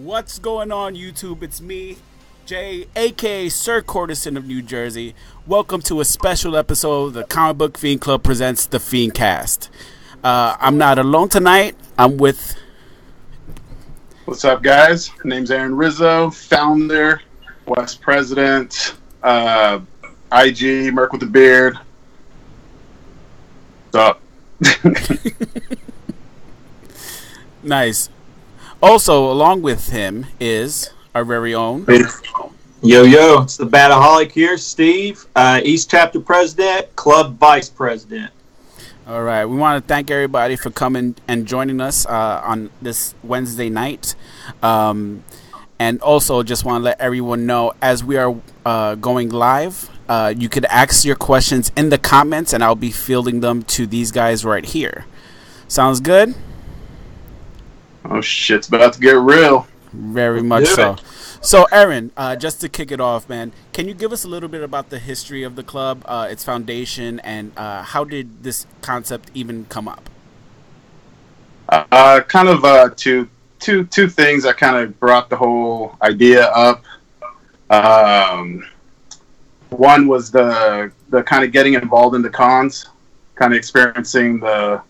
What's going on, YouTube? It's me, Jay, aka Sir Cortison of New Jersey. Welcome to a special episode of the Comic Book Fiend Club presents the Fiend Cast. I'm not alone tonight. I'm with... What's up, guys? My name's Aaron Rizzo, founder, West President, IG, Merc with the Beard. What's up? Nice. Also, along with him is our very own... Yo, it's the Bataholic here, Steve, East Chapter President, Club Vice President. All right, we want to thank everybody for coming and joining us on this Wednesday night. And also just want to let everyone know, as we are going live, you could ask your questions in the comments, and I'll be fielding them to these guys right here. Sounds good? Oh, shit's about to get real. Very much so. So, Aaron, just to kick it off, man, can you give us a little bit about the history of the club, its foundation, and how did this concept even come up? Two things that kind of brought the whole idea up. One was the kind of getting involved in the cons, kind of experiencing the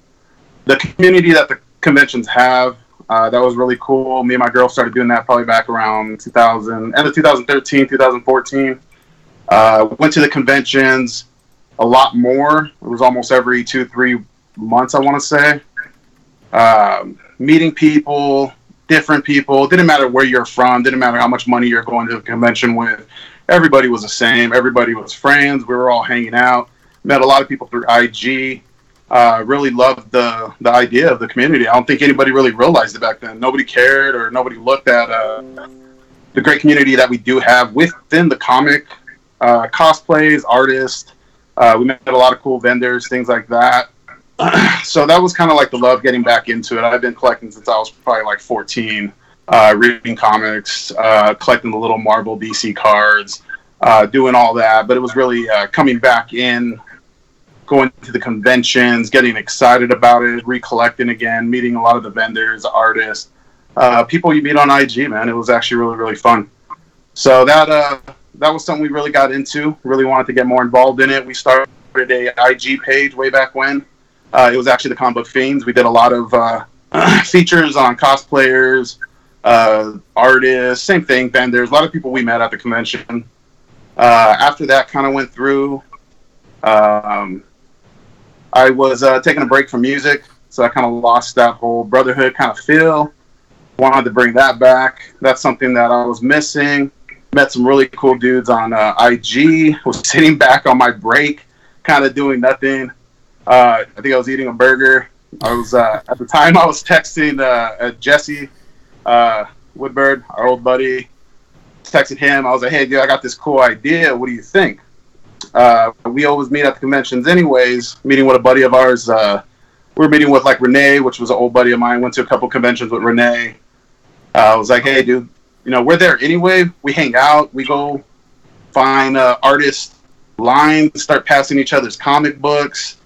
community that the conventions have. That was really cool. Me and my girl started doing that probably back around end of 2013, 2014. Went to the conventions a lot more. It was almost every 2-3 months, I want to say. Meeting people, different people. Didn't matter where you're from. Didn't matter how much money you're going to the convention with. Everybody was the same. Everybody was friends. We were all hanging out. Met a lot of people through IG. Really loved the idea of the community. I don't think anybody really realized it back then. Nobody cared, or nobody looked at the great community that we do have within the comic, cosplays, artists. We met a lot of cool vendors, things like that. So that was kind of like the love getting back into it. I've been collecting since I was probably like 14, reading comics, collecting the little Marvel DC cards, doing all that. But it was really coming back in, going to the conventions, getting excited about it, recollecting again, meeting a lot of the vendors, artists, people you meet on IG, man. It was actually really, really fun. So that was something we really got into, really wanted to get more involved in it. We started a IG page way back when. It was actually the Comic Book Fiends. We did a lot of features on cosplayers, artists, same thing, vendors, a lot of people we met at the convention. After that kind of went through... I was taking a break from music, so I kind of lost that whole brotherhood kind of feel. Wanted to bring that back. That's something that I was missing. Met some really cool dudes on IG. Was sitting back on my break, kind of doing nothing. I think I was eating a burger. I was at the time I was texting Jesse Woodbird, our old buddy. Texted him. I was like, "Hey, dude, I got this cool idea. What do you think?" We always meet at the conventions anyways, meeting with a buddy of ours. We were meeting with like Renee, which was an old buddy of mine. Went to a couple conventions with Renee. I was like, hey, dude, we're there anyway. We hang out. We go find artist lines, start passing each other's comic books.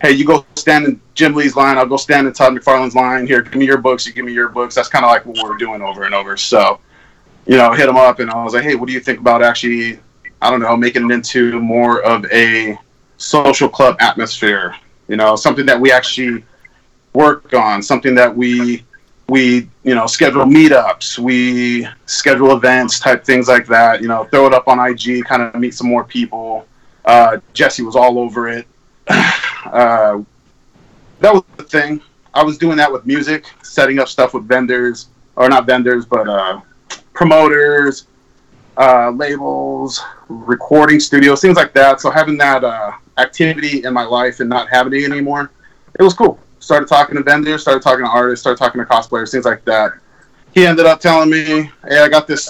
Hey, you go stand in Jim Lee's line. I'll go stand in Todd McFarlane's line. Here, give me your books. You give me your books. That's kind of like what we're doing over and over. So, hit him up and I was like, hey, what do you think about actually... I don't know, making it into more of a social club atmosphere, something that we actually work on, something that we schedule meetups, we schedule events, type things like that, throw it up on IG, kind of meet some more people. Jesse was all over it. That was the thing. I was doing that with music, setting up stuff with vendors, or not vendors, but promoters, labels, recording studios, things like that. So having that activity in my life and not having it anymore, it was cool. Started talking to vendors, started talking to artists, started talking to cosplayers, things like that. He ended up telling me, hey, I got this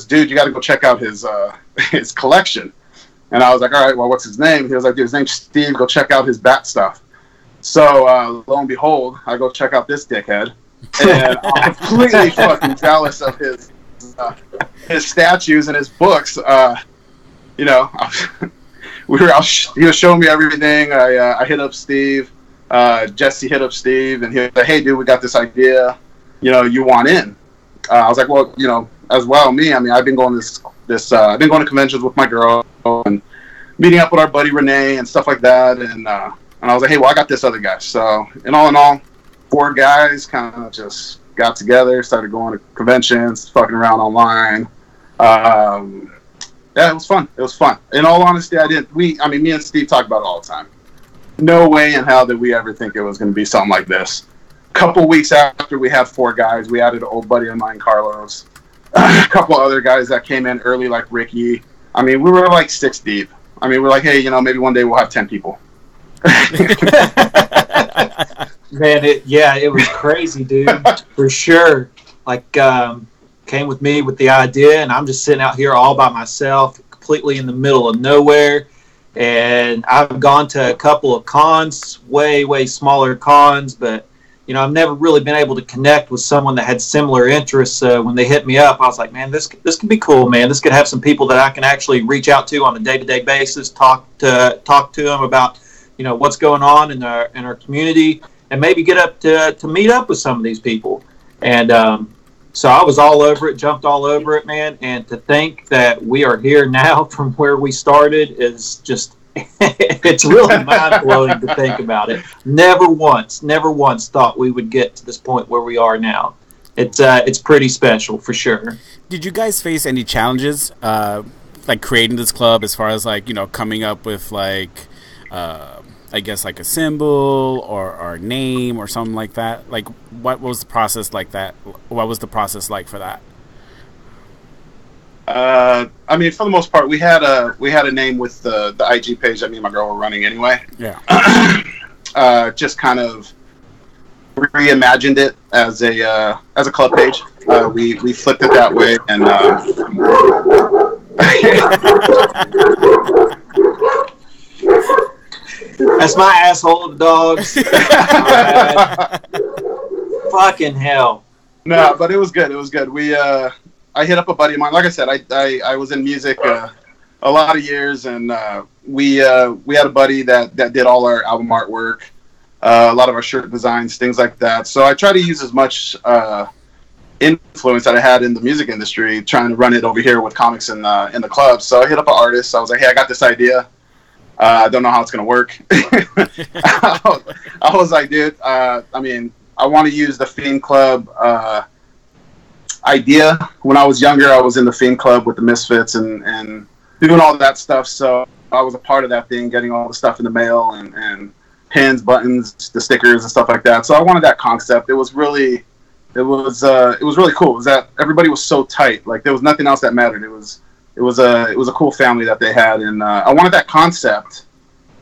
dude, you got to go check out his collection. And I was like, all right, well, what's his name? He was like, dude, his name's Steve, go check out his bat stuff. So lo and behold, I go check out this dickhead. And I'm completely fucking jealous of his statues and his books. He was showing me everything. I hit up Steve. Jesse hit up Steve, and he was like, "Hey, dude, we got this idea. You want in?" I was like, well, as well, me. I mean, I've been going I've been going to conventions with my girl and meeting up with our buddy Renee and stuff like that. And I was like, hey, well, I got this other guy. So in all, 4 guys kind of just got together, started going to conventions, fucking around online. Yeah, it was fun. It was fun. In all honesty, me and Steve talk about it all the time. No way in hell did we ever think it was going to be something like this. A couple weeks after we had 4 guys, we added an old buddy of mine, Carlos. A couple other guys that came in early, like Ricky. I mean, we were like 6 deep. I mean, we're like, hey, maybe one day we'll have 10 people. Man, it was crazy, dude, for sure. Like, came with me with the idea, and I'm just sitting out here all by myself, completely in the middle of nowhere. And I've gone to a couple of cons, way, way smaller cons, but, I've never really been able to connect with someone that had similar interests. So when they hit me up, I was like, man, this could be cool, man. This could have some people that I can actually reach out to on a day-to-day basis, talk to them about, what's going on in our community, and maybe get up to meet up with some of these people. And so I was all over it, jumped all over it, man. And to think that we are here now from where we started is just, it's really mind-blowing to think about it. Never once thought we would get to this point where we are now. It's pretty special for sure. Did you guys face any challenges, like creating this club, as far as like, coming up with like, I guess like a symbol or a name or something like that? Like, what was the process like that? What was the process like for that? I mean, for the most part, we had a name with the IG page that me and my girl were running anyway. Yeah. Just kind of reimagined it as a club page. We flipped it that way, and that's my asshole of dogs. Fucking hell. No, but it was good. It was good. I hit up a buddy of mine. Like I said, I was in music a lot of years, and we had a buddy that did all our album artwork, a lot of our shirt designs, things like that. So I try to use as much influence that I had in the music industry, trying to run it over here with comics in the club. So I hit up an artist. I was like, hey, I got this idea. I don't know how it's going to work. I was like, dude, I mean, I want to use the Fiend Club idea. When I was younger, I was in the Fiend Club with the Misfits and doing all that stuff. So I was a part of that thing, getting all the stuff in the mail and pins, buttons, the stickers and stuff like that. So I wanted that concept. It was really cool. It was that everybody was so tight. Like there was nothing else that mattered. It was a cool family that they had, and I wanted that concept.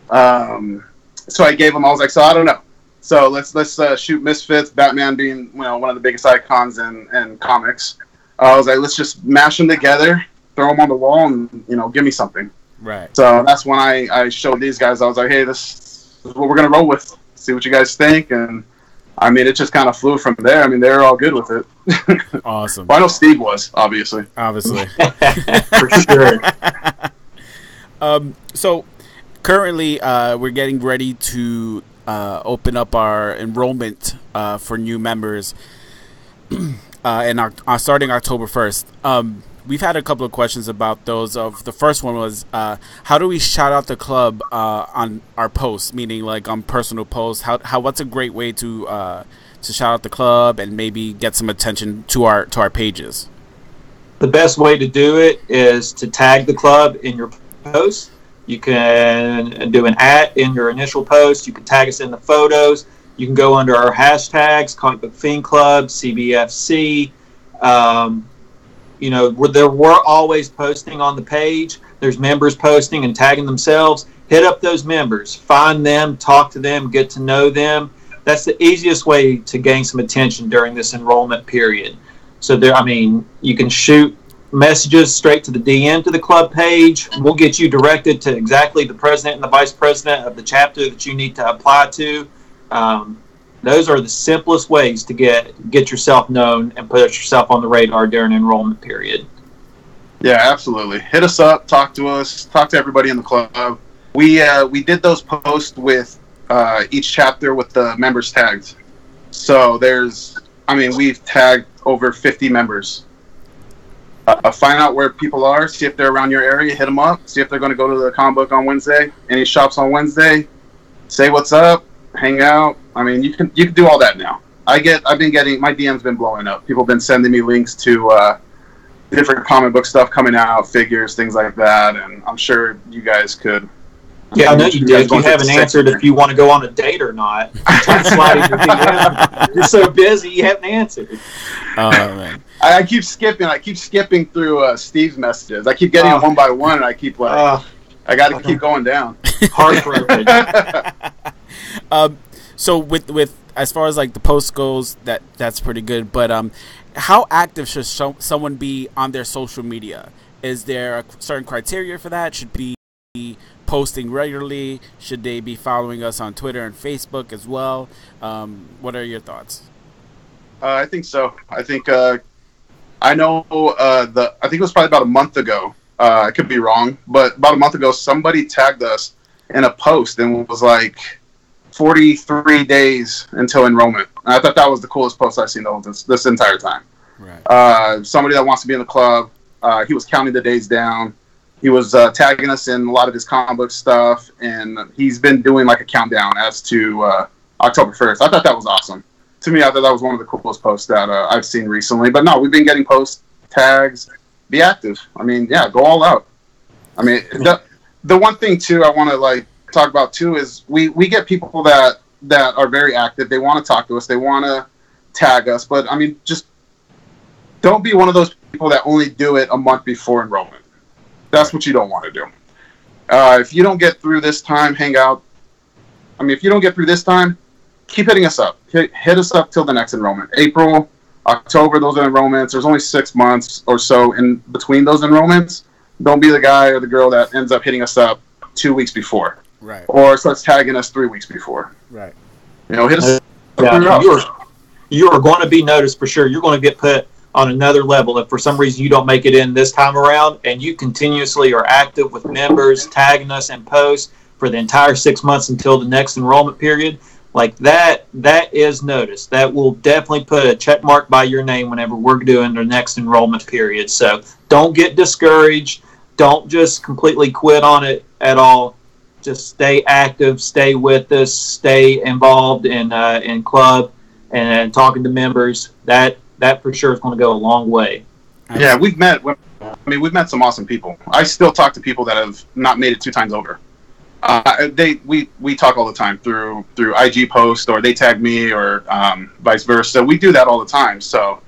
So I gave them. I was like, so I don't know. So let's shoot Misfits, Batman being one of the biggest icons in comics. I was like, let's just mash them together, throw them on the wall, and give me something. Right. So that's when I showed these guys. I was like, hey, this is what we're gonna roll with. See what you guys think, and I mean, it just kind of flew from there. I mean, they were all good with it. Awesome. Well, I know Steve was, obviously. For sure. So currently, we're getting ready to open up our enrollment for new members, and starting October 1st. We've had a couple of questions about those. The first one was, how do we shout out the club on our posts, meaning like on personal posts? What's a great way to shout out the club and maybe get some attention to our pages? The best way to do it is to tag the club in your post. You can do an @ in your initial post. You can tag us in the photos. You can go under our hashtags, Comic Book Fiend Club, CBFC. We're always posting on the page. There's members posting and tagging themselves. Hit up those members. Find them, talk to them, get to know them. That's the easiest way to gain some attention during this enrollment period. So you can shoot messages straight to the DM to the club page. We'll get you directed to exactly the president and the vice president of the chapter that you need to apply to. Those are the simplest ways to get yourself known and put yourself on the radar during enrollment period. Yeah, absolutely. Hit us up, talk to us, talk to everybody in the club. We did those posts with each chapter with the members tagged. So we've tagged over 50 members. Find out where people are, see if they're around your area, hit them up, see if they're going to go to the comic book on Wednesday. Any shops on Wednesday, say what's up, hang out. I mean, you can do all that now. I've been getting, my DM's been blowing up. People have been sending me links to different comic book stuff coming out, figures, things like that, and I'm sure you guys could. Yeah, I know you did. You haven't answered if you want to go on a date or not. You're so busy, you haven't answered. Oh man. I keep skipping through Steve's messages. I keep getting them one by one, and I keep I got to keep going down. Heartbroken. So with as far as like the post goes, that's pretty good. But how active should someone be on their social media? Is there a certain criteria for that? Should be posting regularly? Should they be following us on Twitter and Facebook as well? What are your thoughts? I think so. I think I know I think it was probably about a month ago. I could be wrong, but about a month ago, somebody tagged us in a post and was like 43 days until enrollment. And I thought that was the coolest post I've seen this entire time. Right. Somebody that wants to be in the club, he was counting the days down. He was tagging us in a lot of his comic book stuff, and he's been doing like a countdown as to October 1st. I thought that was awesome. To me, I thought that was one of the coolest posts that I've seen recently. But no, we've been getting post tags. Be active. I mean, yeah, go all out. I mean, the one thing too I want to like talk about too is we get people that are very active. They want to talk to us. They want to tag us. But I mean, just don't be one of those people that only do it a month before enrollment. That's what you don't want to do. If you don't get through this time, hang out. I mean, if you don't get through this time, keep hitting us up. Hit us up till the next enrollment. April, October, those are enrollments. There's only 6 months or so in between those enrollments. Don't be the guy or the girl that ends up hitting us up 2 weeks before. Right. Or starts tagging us 3 weeks before. Right. You know, hit us You are going to be noticed for sure. You're going to get put on another level if for some reason you don't make it in this time around and you continuously are active with members, tagging us and posts for the entire 6 months until the next enrollment period. Like that is noticed. That will definitely put a check mark by your name whenever we're doing the next enrollment period. So don't get discouraged. Don't just completely quit on it at all. Just stay active, stay with us, stay involved in club and talking to members. That for sure is going to go a long way. Yeah, we've met some awesome people. I still talk to people that have not made it 2 times over. We talk all the time through IG posts, or they tag me, or vice versa. We do that all the time. So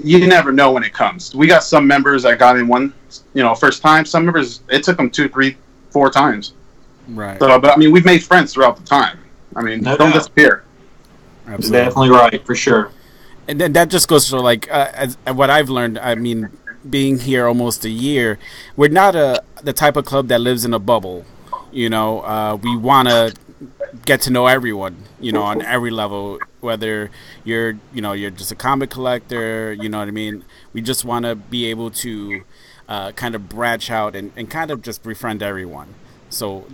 you never know when it comes. We got some members that got in one, first time. Some members it took them 2, 3, 4 times. Right. So, but I mean, we've made friends throughout the time. I mean, don't disappear. Absolutely. Definitely right, for sure. And then that just goes to like what I've learned. I mean, being here almost a year, we're not the type of club that lives in a bubble. We want to get to know everyone, on every level, whether you're just a comic collector, you know what I mean? We just want to be able to kind of branch out and kind of just befriend everyone. So,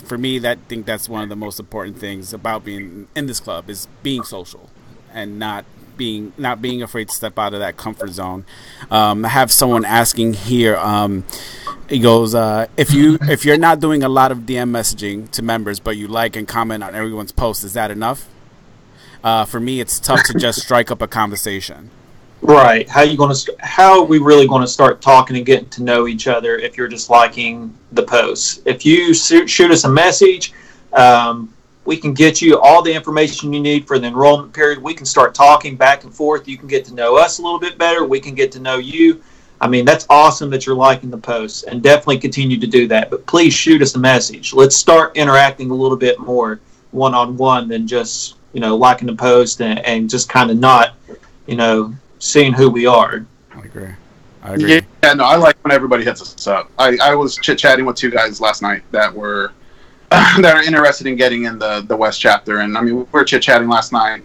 for me, I think that's one of the most important things about being in this club is being social and not being afraid to step out of that comfort zone. I have someone asking here, he goes, if you're not doing a lot of DM messaging to members, but you like and comment on everyone's posts, is that enough? For me, it's tough to just strike up a conversation. Right. How are we really going to start talking and getting to know each other if you're just liking the posts? If you shoot us a message, we can get you all the information you need for the enrollment period. We can start talking back and forth. You can get to know us a little bit better. We can get to know you. I mean, that's awesome that you're liking the posts, and definitely continue to do that. But please shoot us a message. Let's start interacting a little bit more one-on-one than just, liking the post and just kind of not, seeing who we are. I agree. Yeah, no, I like when everybody hits us up. I was chit-chatting with 2 guys last night that were that are interested in getting in the West chapter, and I mean, we were chit-chatting last night,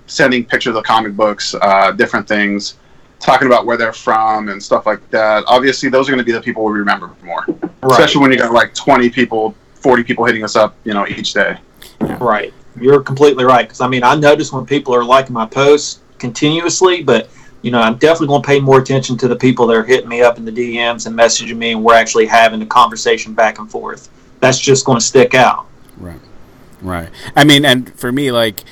sending pictures of comic books, different things, talking about where they're from and stuff like that. Obviously, those are going to be the people we remember more, right. Especially when you got like 20 people, 40 people hitting us up, each day. Right. You're completely right. Because I mean, I notice when people are liking my posts continuously, but I'm definitely going to pay more attention to the people that are hitting me up in the DMs and messaging me, and we're actually having a conversation back and forth. That's just going to stick out. Right. I mean, and for me, like,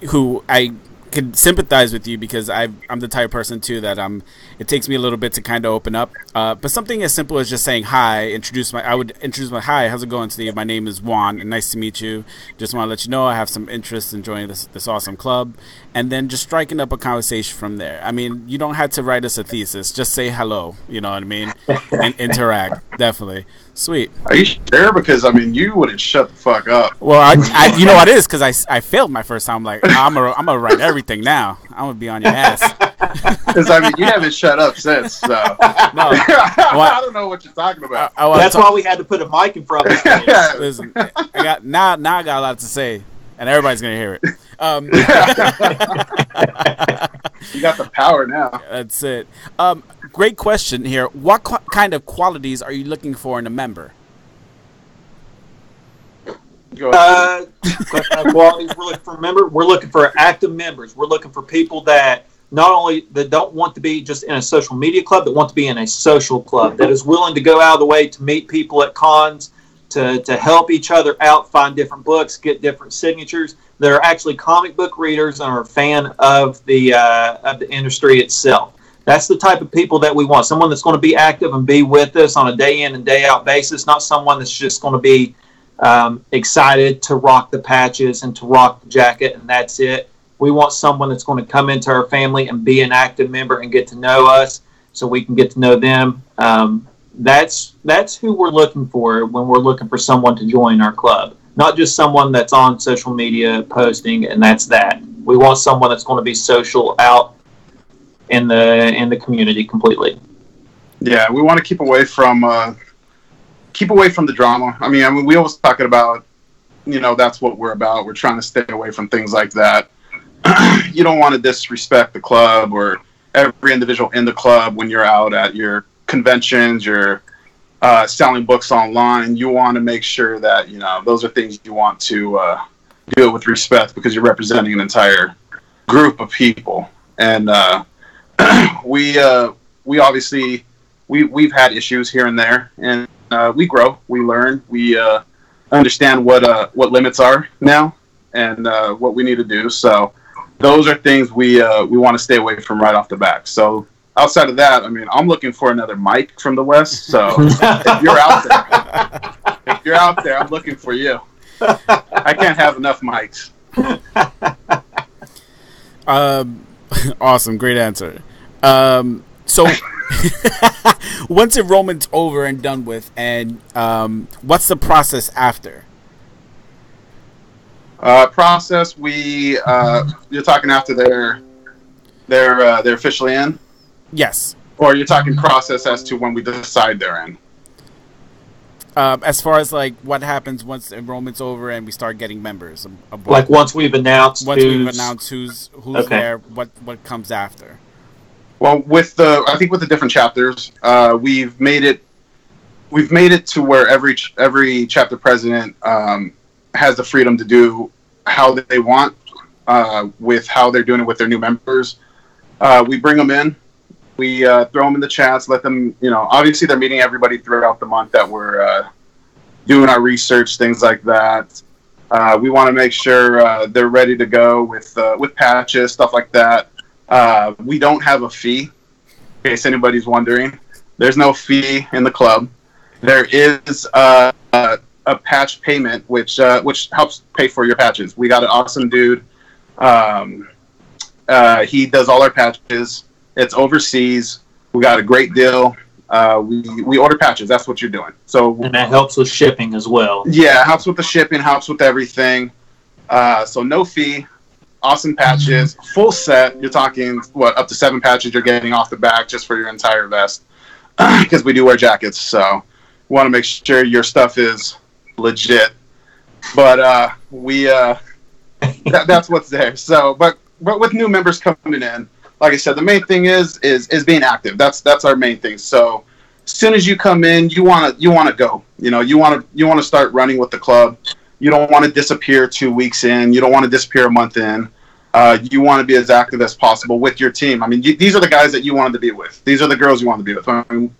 who I can sympathize with you because I'm the type of person too that it takes me a little bit to kind of open up. But something as simple as just saying hi, I would introduce hi, how's it going today? My name is Juan, and nice to meet you. Just want to let you know I have some interest in joining this awesome club, and then just striking up a conversation from there. I mean, you don't have to write us a thesis. Just say hello. You know what I mean? And interact. Definitely. Sweet. Are you sure? Because I mean, you wouldn't shut the fuck up. Well, I you know what it is because I failed my first time. I'm like, I'm gonna write everything now. I'm gonna be on your ass. Because I mean, you haven't shut up since. So. No, I don't know what you're talking about. That's why we had to put a mic in front of us. Listen, I got a lot to say, and everybody's gonna hear it. You got the power now. That's it. Great question here. What kind of qualities are you looking for in a member? Qualities we're looking for we're looking for active members. We're looking for people that not only that don't want to be just in a social media club, but want to be in a social club that is willing to go out of the way to meet people at cons, to help each other out, find different books, get different signatures. That are actually comic book readers and are a fan of the industry itself. That's the type of people that we want. Someone that's going to be active and be with us on a day in and day out basis, not someone that's just going to be excited to rock the patches and to rock the jacket and that's it. We want someone that's going to come into our family and be an active member and get to know us so we can get to know them. That's who we're looking for when we're looking for someone to join our club. Not just someone that's on social media posting and that's that. We want someone that's going to be social out in the community completely. Yeah, we want to keep away from the drama. I mean, we always talking about, that's what we're about. We're trying to stay away from things like that. You don't want to disrespect the club or every individual in the club when you're out at your conventions, your selling books online. You want to make sure that those are things you want to do it with respect because you're representing an entire group of people. And we obviously we've had issues here and there, and we grow, we learn, we understand what limits are now and what we need to do. So those are things we want to stay away from right off the bat. So outside of that, I mean, I'm looking for another Mike from the West. So if you're out there, I'm looking for you. I can't have enough mics. Awesome, great answer. So once enrollment's over and done with, and what's the process after? Process, you're talking after they're officially in? Yes. Or you're talking process as to when we decide they're in? As far as like what happens once enrollment's over and we start getting members, like once we've announced who's okay. there, what comes after? Well, I think with the different chapters, we've made it to where every chapter president has the freedom to do how they want with how they're doing it with their new members. We bring them in. We throw them in the chats, let them, obviously they're meeting everybody throughout the month that we're doing our research, things like that. We want to make sure they're ready to go with patches, stuff like that. We don't have a fee, in case anybody's wondering. There's no fee in the club. There is a patch payment, which helps pay for your patches. We got an awesome dude. He does all our patches. It's overseas. We got a great deal. We order patches. That's what you're doing. And that helps with shipping as well. Yeah, helps with the shipping, helps with everything. So no fee. Awesome patches. Full set. You're talking, up to 7 patches you're getting off the back just for your entire vest. Because we do wear jackets. So we want to make sure your stuff is legit. But that's what's there. So, but with new members coming in, like I said, the main thing is being active. That's our main thing. So as soon as you come in, you want to go. You want to start running with the club. You don't want to disappear 2 weeks in. You don't want to disappear a month in. You want to be as active as possible with your team. I mean, these are the guys that you wanted to be with. These are the girls you wanted to be with. I mean,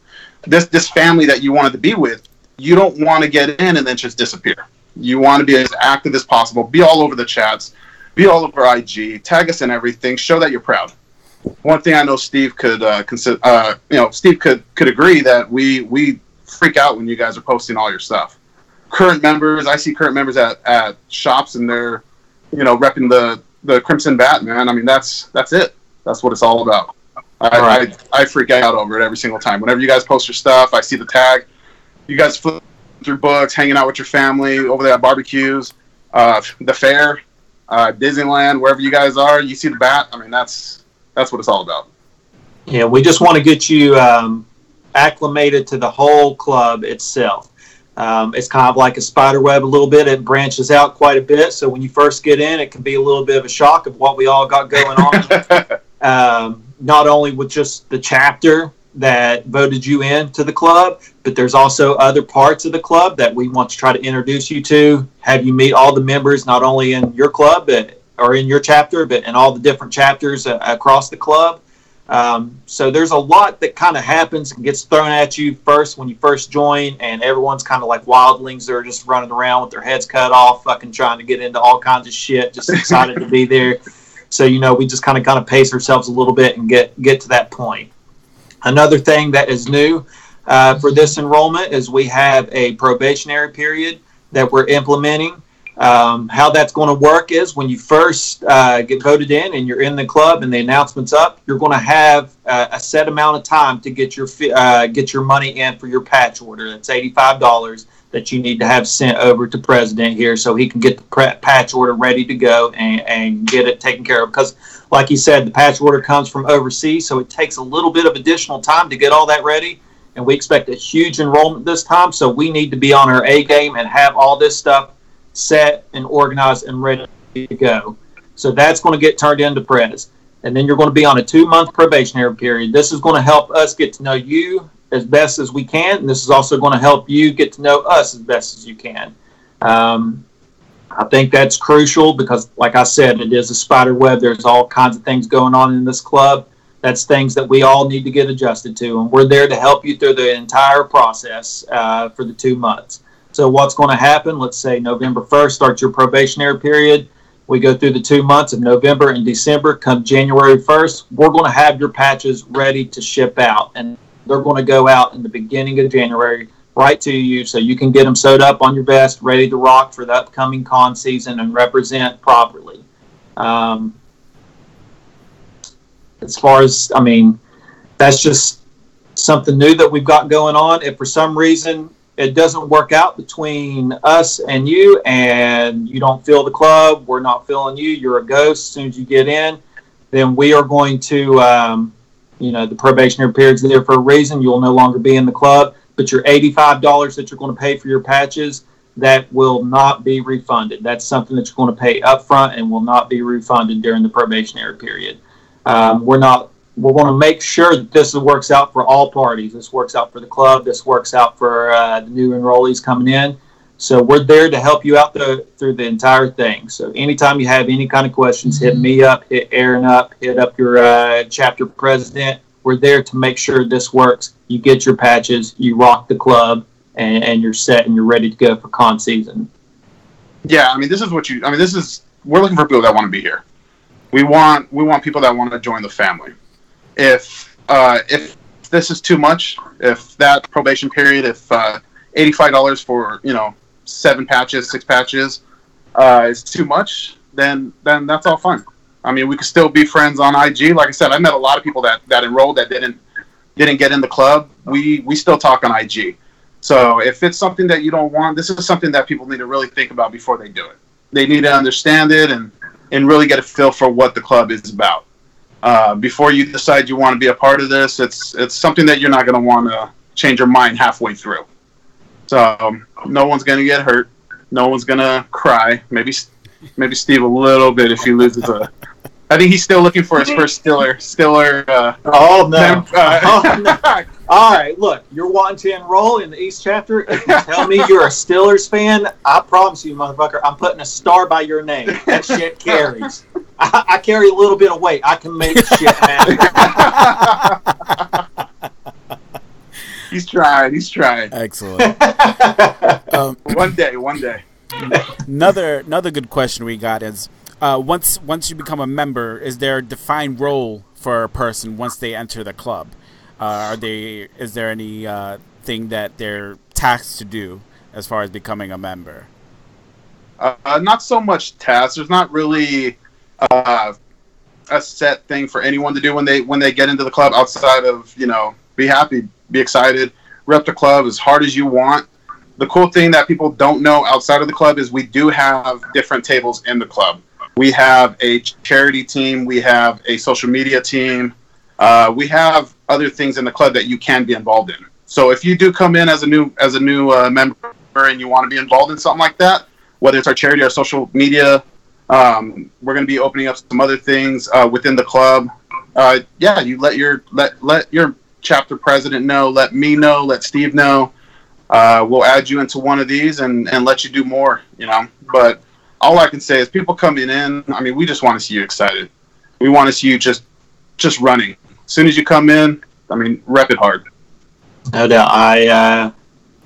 this family that you wanted to be with, you don't want to get in and then just disappear. You want to be as active as possible. Be all over the chats. Be all over IG. Tag us in everything. Show that you're proud. One thing I know Steve could Steve could agree that we freak out when you guys are posting all your stuff. Current members, I see current members at shops and they're, repping the Crimson Bat, man. I mean, that's it. That's what it's all about. I freak out over it every single time. Whenever you guys post your stuff, I see the tag. You guys flip through books, hanging out with your family over there at barbecues, the fair, Disneyland, wherever you guys are. You see the bat. I mean, that's what it's all about. Yeah, we just want to get you acclimated to the whole club itself. It's kind of like a spider web a little bit. It branches out quite a bit. So when you first get in, it can be a little bit of a shock of what we all got going on. Not only with just the chapter that voted you into the club, but there's also other parts of the club that we want to try to introduce you to, have you meet all the members, not only in your club or in your chapter, but in all the different chapters across the club. So there's a lot that kind of happens and gets thrown at you first when you first join, and everyone's kind of like wildlings that are just running around with their heads cut off, fucking trying to get into all kinds of shit, just excited to be there. So, we just kind of pace ourselves a little bit and get to that point. Another thing that is new for this enrollment is we have a probationary period that we're implementing. How that's going to work is when you first get voted in and you're in the club and the announcement's up, you're going to have a set amount of time to get your money in for your patch order. That's $85 that you need to have sent over to President here so he can get the patch order ready to go and get it taken care of. Because, like you said, the patch order comes from overseas, so it takes a little bit of additional time to get all that ready. And we expect a huge enrollment this time, so we need to be on our A game and have all this stuff set and organized and ready to go. So that's going to get turned into Prez. And then you're going to be on a 2-month probationary period. This is going to help us get to know you as best as we can, and this is also going to help you get to know us as best as you can. I think that's crucial because, like I said, it is a spider web. There's all kinds of things going on in this club. That's things that we all need to get adjusted to, and we're there to help you through the entire process for the 2 months. So what's going to happen, let's say November 1st, start your probationary period. We go through the 2 months of November and December. Come January 1st, we're going to have your patches ready to ship out. And they're going to go out in the beginning of January right to you so you can get them sewed up on your vest, ready to rock for the upcoming con season and represent properly. As far as, that's just something new that we've got going on. If for some reason it doesn't work out between us and you don't feel the club, we're not feeling you, you're a ghost as soon as you get in, then we are going to, the probationary period's there for a reason. You'll no longer be in the club, but your $85 that you're going to pay for your patches, that will not be refunded. That's something that you're going to pay up front and will not be refunded during the probationary period. We're going to make sure that this works out for all parties. This works out for the club. This works out for the new enrollees coming in. So we're there to help you out through the entire thing. So anytime you have any kind of questions, hit me up, hit Aaron up, hit up your chapter president. We're there to make sure this works. You get your patches, you rock the club, and you're set and you're ready to go for con season. Yeah, we're looking for people that want to be here. We want people that want to join the family. If this is too much, if that probation period, if $85 for 6 patches is too much, then that's all fine. We could still be friends on IG. Like I said, I met a lot of people that enrolled that didn't get in the club. We still talk on IG. So if it's something that you don't want, this is something that people need to really think about before they do it. They need to understand it and really get a feel for what the club is about. Before you decide you want to be a part of this, it's something that you're not going to want to change your mind halfway through. So no one's going to get hurt. No one's going to cry. Maybe Steve a little bit if he loses I think he's still looking for his first Stiller. Oh no! All right, look, you're wanting to enroll in the East Chapter. If you tell me you're a Steelers fan, I promise you, motherfucker, I'm putting a star by your name. That shit carries. I carry a little bit of weight. I can make shit happen. He's trying. He's trying. Excellent. One day. Another good question we got is, once you become a member, is there a defined role for a person once they enter the club? Is there any thing that they're tasked to do as far as becoming a member? Not so much tasks. There's not really a set thing for anyone to do when they get into the club outside of, be happy, be excited, rep the club as hard as you want. The cool thing that people don't know outside of the club is we do have different tables in the club. We have a charity team. We have a social media team. We have other things in the club that you can be involved in. So if you do come in as a new member and you want to be involved in something like that, whether it's our charity or social media, we're going to be opening up some other things within the club. You let your chapter president know, let me know, let Steve know. We'll add you into one of these and let you do more, But all I can say is people coming in, I mean, we just want to see you excited. We want to see you just running. As soon as you come in, I mean, rep it hard. No doubt.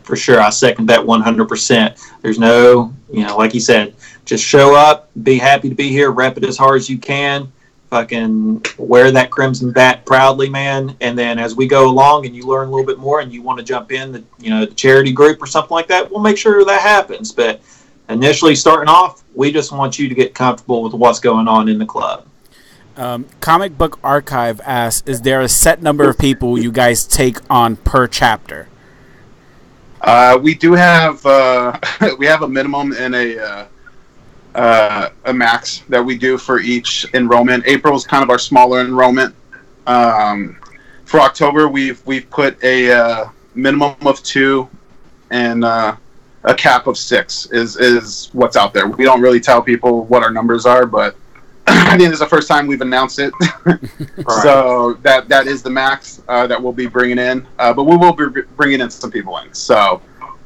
For sure, I second that 100%. There's no, like you said, just show up, be happy to be here, rep it as hard as you can, fucking wear that crimson bat proudly, man. And then as we go along and you learn a little bit more and you want to jump in the charity group or something like that, we'll make sure that happens. But initially starting off, we just want you to get comfortable with what's going on in the club. Comic Book Archive asks, is there a set number of people you guys take on per chapter? We do have we have a minimum and a max that we do for each enrollment. April is kind of our smaller enrollment. For October, we've put a minimum of 2 and a cap of 6 is what's out there. We don't really tell people what our numbers are, but I think this is the first time we've announced it. Right. So that is the max that we'll be bringing in. But we will be bringing in some people in. So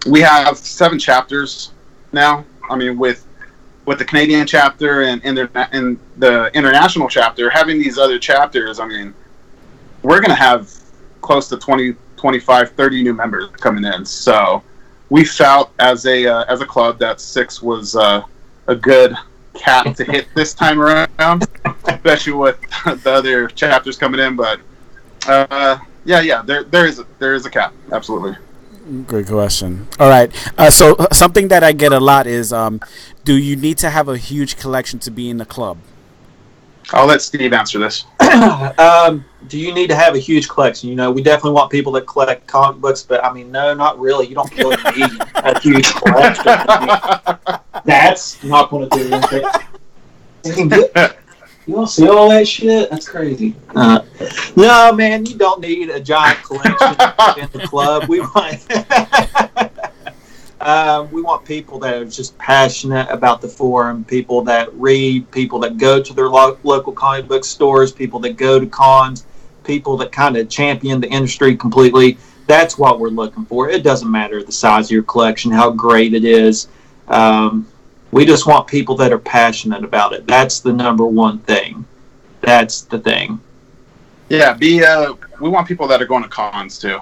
we have 7 chapters now. I mean, with the Canadian chapter and the international chapter, having these other chapters, I mean, we're going to have close to 20, 25, 30 new members coming in. So we felt as a club that 6 was a good cap to hit this time around, especially with the other chapters coming in. But there is a cap, absolutely. Great question. All right, so something that I get a lot is, do you need to have a huge collection to be in the club? I'll let Steve answer this. Do you need to have a huge collection? We definitely want people that collect comic books, but I mean, no, not really. You don't really need a huge collection. That's not going to do anything. You don't see all that shit? That's crazy. No, man, you don't need a giant collection in the club. We want people that are just passionate about the forum, people that read, people that go to their local comic book stores, people that go to cons, people that kind of champion the industry completely. That's what we're looking for. It doesn't matter the size of your collection, how great it is. We just want people that are passionate about it. That's the number one thing. That's the thing. Yeah, we want people that are going to cons too.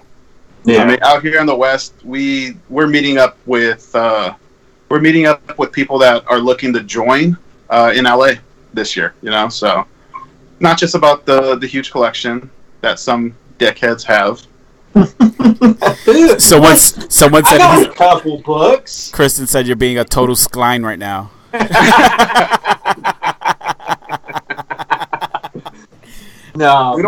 Yeah. I mean, out here in the West, we're meeting up with people that are looking to join in LA this year. So not just about the huge collection that some dickheads have. Someone said I got a couple books. Kristen said you're being a total skline right now. No, we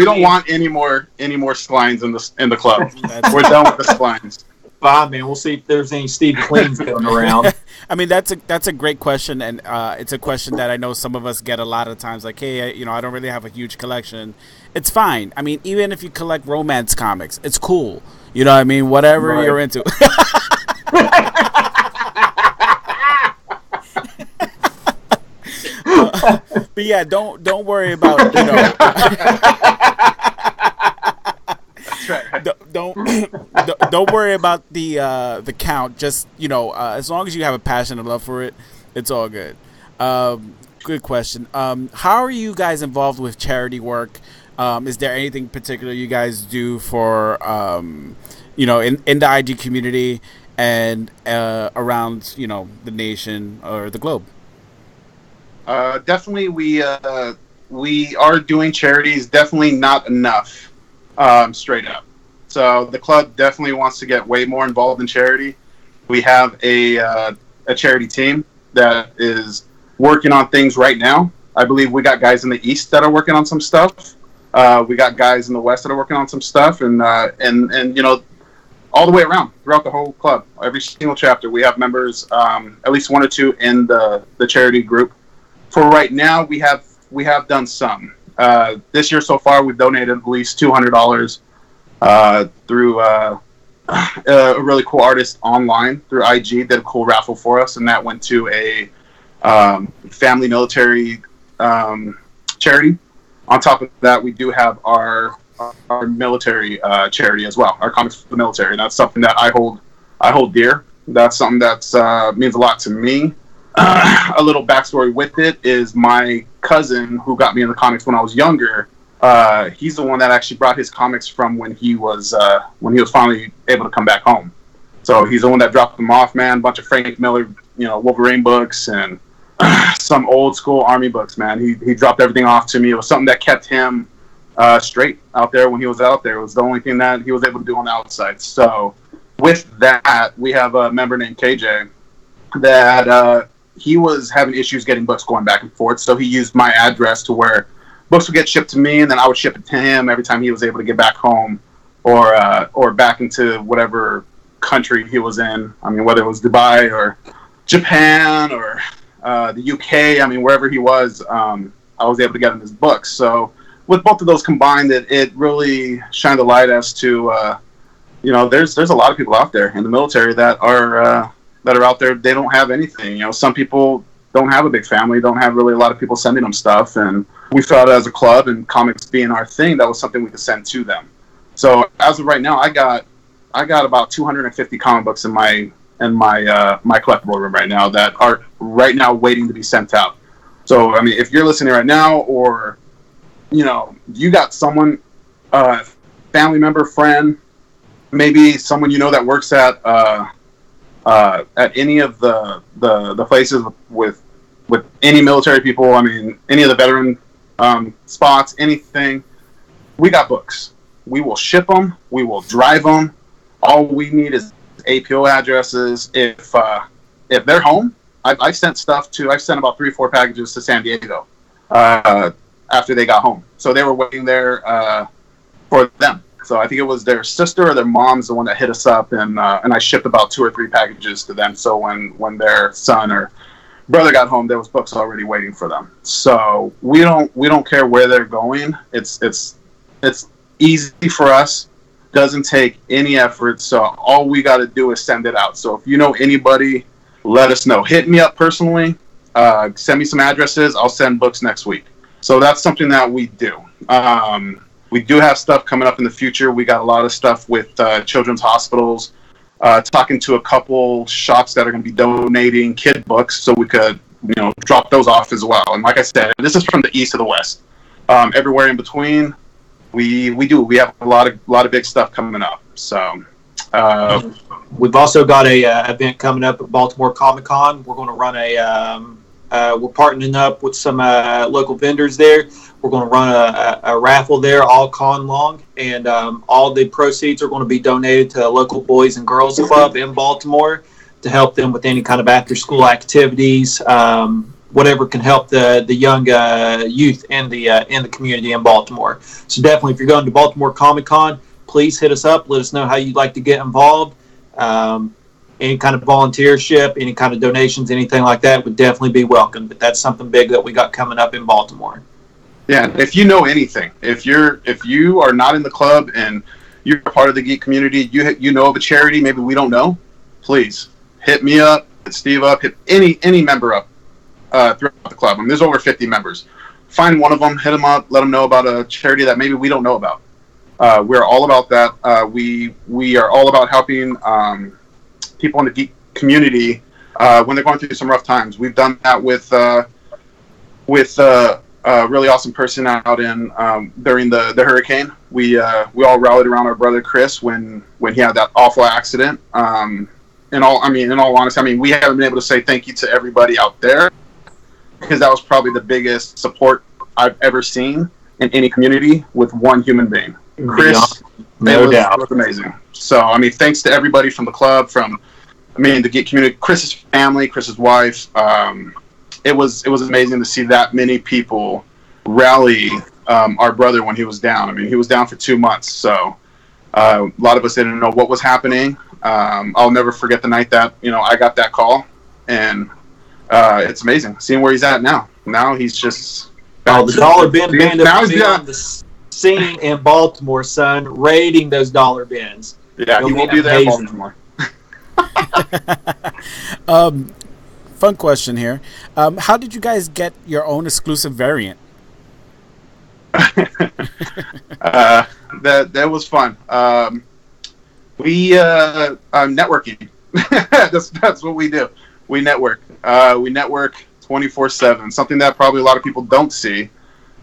don't want any more sklines in the club. We're done with the sklines. Fine, man. We'll see if there's any Steve Cleans going around. I mean, that's a great question, and it's a question that I know some of us get a lot of times. Like, hey, I don't really have a huge collection. It's fine. I mean, even if you collect romance comics, it's cool. You know what I mean? Whatever Right. you're into. But yeah, don't worry about That's right. don't worry about the count. Just as long as you have a passion and love for it, it's all good. Good question. How are you guys involved with charity work? Is there anything particular you guys do for, in the IG community and around, the nation or the globe? Definitely, we are doing charities. Definitely not enough, straight up. So the club definitely wants to get way more involved in charity. We have a charity team that is working on things right now. I believe we got guys in the East that are working on some stuff. We got guys in the West that are working on some stuff, and all the way around throughout the whole club. Every single chapter, we have members, at least one or two in the charity group. For right now, we have done some. This year so far, we've donated at least $200 through a really cool artist online through IG. Did a cool raffle for us, and that went to a family military charity. On top of that, we do have our military charity as well, our Comics for the Military. And that's something that I hold dear. That's something that means a lot to me. A little backstory with it is my cousin who got me in the comics when I was younger. He's the one that actually brought his comics from when he was finally able to come back home. So he's the one that dropped them off, man. A bunch of Frank Miller, Wolverine books and some old school Army books, man. He dropped everything off to me. It was something that kept him straight out there when he was out there. It was the only thing that he was able to do on the outside. So with that, we have a member named KJ that he was having issues getting books going back and forth. So he used my address to where books would get shipped to me, and then I would ship it to him every time he was able to get back home or back into whatever country he was in. I mean, whether it was Dubai or Japan or the UK, I mean, wherever he was, I was able to get him his books. So with both of those combined, it really shined a light as to, there's a lot of people out there in the military that are out there. They don't have anything. Some people don't have a big family, don't have really a lot of people sending them stuff. And we felt as a club and comics being our thing, that was something we could send to them. So as of right now, I got about 250 comic books in my collectible room right now that are right now waiting to be sent out. So, I mean, if you're listening right now, or, you got someone, family member, friend, maybe someone that works at any of the places with any military people, I mean, any of the veteran spots, anything, we got books. We will ship them. We will drive them. All we need is APO addresses. If they're home, I've sent about 3 or 4 packages to San Diego after they got home. So they were waiting there for them. So I think it was their sister or their mom's the one that hit us up, and I shipped about 2 or 3 packages to them. So when their son or brother got home, there was books already waiting for them. So we don't care where they're going. It's easy for us. Doesn't take any effort. So all we got to do is send it out. So if you know anybody, let us know. Hit me up personally. Send me some addresses. I'll send books next week. So that's something that we do. We do have stuff coming up in the future. We got a lot of stuff with children's hospitals, talking to a couple shops that are going to be donating kid books so we could, drop those off as well. And like I said, this is from the east to the west. Everywhere in between, we have a lot of big stuff coming up. So we've also got a event coming up at Baltimore Comic Con. We're going to run we're partnering up with some local vendors there. We're going to run a raffle there all con long, and all the proceeds are going to be donated to a local Boys and Girls Club in Baltimore to help them with any kind of after-school activities, whatever can help the young youth in the community in Baltimore. So definitely, if you're going to Baltimore Comic Con, please hit us up. Let us know how you'd like to get involved. Any kind of volunteership, any kind of donations, anything like that would definitely be welcome. But that's something big that we got coming up in Baltimore. Yeah, if you know anything, if you are not in the club and you're part of the geek community, you know of a charity maybe we don't know, please hit me up, hit Steve up, hit any member up throughout the club. I mean, there's over 50 members. Find one of them, hit them up, let them know about a charity that maybe we don't know about. We're all about that. We are all about helping people in the geek community when they're going through some rough times. We've done that with a really awesome person out in during the hurricane. We all rallied around our brother Chris when he had that awful accident. In all honesty, I mean, we haven't been able to say thank you to everybody out there because that was probably the biggest support I've ever seen in any community with one human being. Chris, no doubt, it was amazing. So, I mean, thanks to everybody from the club, the Git community, Chris's family, Chris's wife. It was amazing to see that many people rally our brother when he was down. I mean, he was down for 2 months, so a lot of us didn't know what was happening. I'll never forget the night that I got that call, and it's amazing seeing where he's at now. Now he's just the dollar bin bandit on the scene in Baltimore, son, raiding those dollar bins. Yeah, he will be there in Baltimore. Fun question here. How did you guys get your own exclusive variant? That was fun. We networking. That's what we do. We network. We network 24/7. Something that probably a lot of people don't see,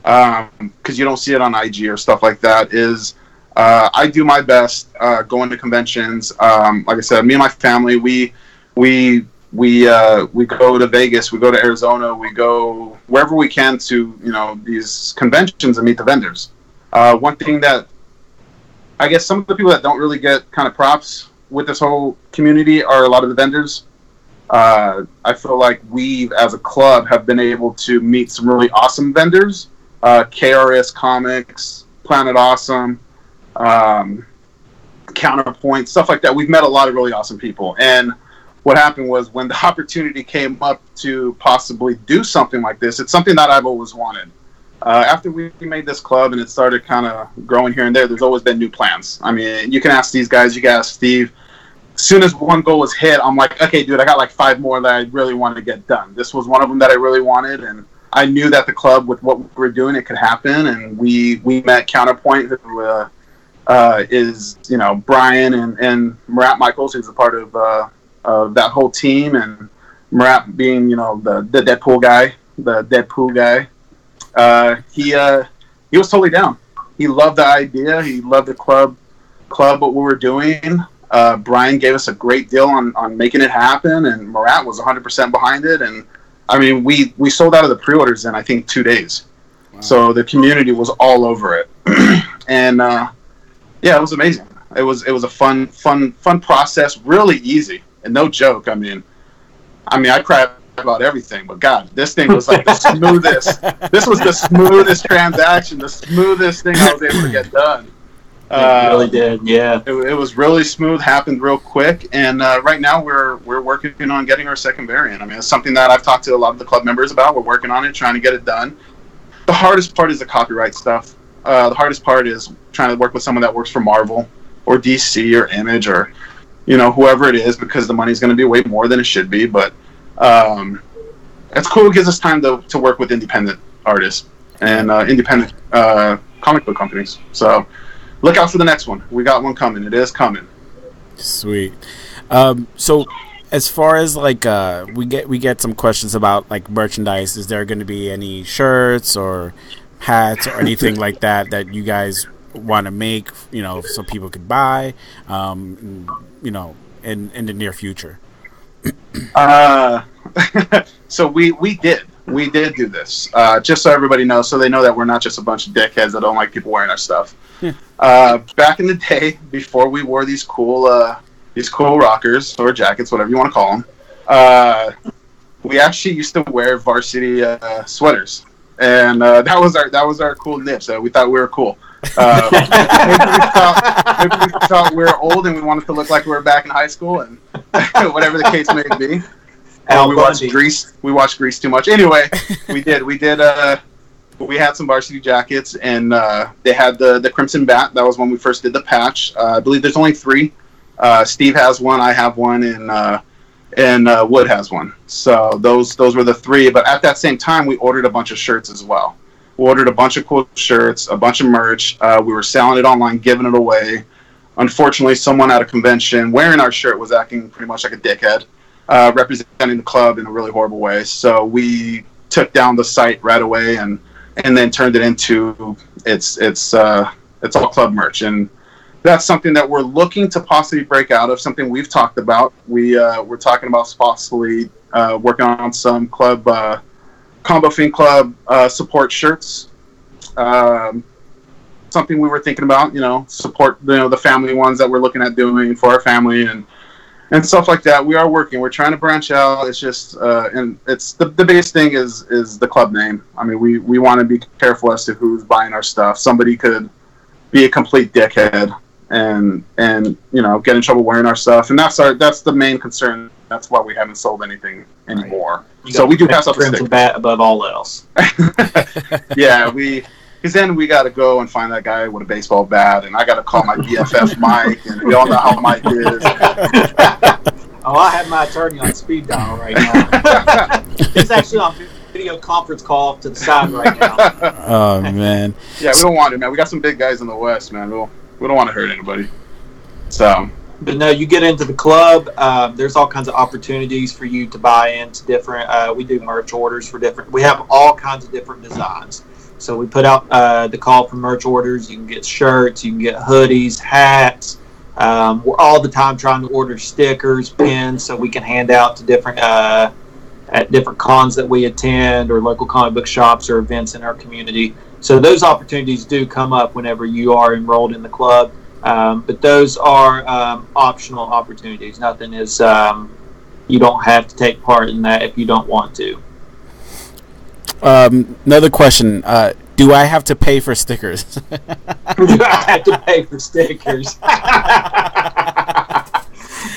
because you don't see it on IG or stuff like that. Is I do my best going to conventions. Like I said, me and my family, we go to Vegas, we go to Arizona, we go wherever we can to these conventions and meet the vendors. One thing that I guess some of the people that don't really get kind of props with this whole community are a lot of the vendors. I feel like we, as a club, have been able to meet some really awesome vendors. KRS Comics, Planet Awesome, Counterpoint, stuff like that. We've met a lot of really awesome people. And what happened was when the opportunity came up to possibly do something like this, it's something that I've always wanted. After we made this club and it started kind of growing here and there's always been new plans. I mean, you can ask these guys, you can ask Steve. As soon as one goal was hit, I'm like, okay, dude, I got like 5 more that I really wanted to get done. This was one of them that I really wanted, and I knew that the club, with what we were doing, it could happen. And we met Counterpoint, who is Brian and Marat Michaels, who's a part of that whole team, and Marat being the Deadpool guy. He was totally down. He loved the idea. He loved the club, what we were doing. Brian gave us a great deal on making it happen, and Marat was 100% behind it. And I mean, we sold out of the pre-orders in I think 2 days. Wow. So the community was all over it, and it was amazing. It was a fun process, really easy, and no joke. I mean, I cried about everything, but God, this thing was like the smoothest. This was the smoothest transaction, the smoothest thing I was able to get done. It really did, yeah. It was really smooth, happened real quick, and right now we're working on getting our second variant. I mean, it's something that I've talked to a lot of the club members about. We're working on it, trying to get it done. The hardest part is the copyright stuff. The hardest part is trying to work with someone that works for Marvel or DC or Image or whoever it is, because the money's going to be way more than it should be. But it's cool. It gives us time to work with independent artists and independent comic book companies. So look out for the next one. We got one coming. It is coming. Sweet. So as far as like we get some questions about like merchandise. Is there going to be any shirts or hats or anything like that you guys want to make, so people could buy, in the near future? So we did do this, just so everybody knows, so they know that we're not just a bunch of dickheads that don't like people wearing our stuff. Back in the day, before we wore these cool rockers or jackets, whatever you want to call them, we actually used to wear varsity sweaters, and that was our cool nip. So we thought we were cool. Maybe we thought we were old and we wanted to look like we were back in high school, and whatever the case may be. We watched Grease too much. Anyway, we did. We had some varsity jackets, and they had the Crimson Bat. That was when we first did the patch. I believe there's only 3. Steve has one, I have one, and Wood has one. So those were the 3. But at that same time, we ordered a bunch of shirts as well. We ordered a bunch of cool shirts, a bunch of merch. We were selling it online, giving it away. Unfortunately, someone at a convention wearing our shirt was acting pretty much like a dickhead. representing the club in a really horrible way. So we took down the site right away and then turned it into it's all club merch, and that's something that we're looking to possibly break out of. Something we've talked about. We're talking about possibly working on some club Combo Fiend Club support shirts. Something we were thinking about, support the family ones that we're looking at doing for our family and stuff like that. We are working. We're trying to branch out. It's just and it's the biggest thing is the club name. I mean, we want to be careful as to who's buying our stuff. Somebody could be a complete dickhead and get in trouble wearing our stuff, and that's the main concern. That's why we haven't sold anything anymore. Right. So we do pass off the stick. Bat above all else. Yeah, because then we got to go and find that guy with a baseball bat, and I got to call my BFF Mike, and we all know how Mike is. Oh, I have my attorney on speed dial right now. He's actually on video conference call up to the side right now. Oh, man. Yeah, we don't want it, man. We got some big guys in the West, man. We don't want to hurt anybody. So... But no, you get into the club, there's all kinds of opportunities for you to buy into different, we do merch orders for different, we have all kinds of different designs. So we put out the call for merch orders. You can get shirts, you can get hoodies, hats. We're all the time trying to order stickers, pins, so we can hand out to different, at different cons that we attend or local comic book shops or events in our community. So those opportunities do come up whenever you are enrolled in the club. But those are optional opportunities. Nothing is, you don't have to take part in that if you don't want to. Another question. Do I have to pay for stickers? Do I have to pay for stickers?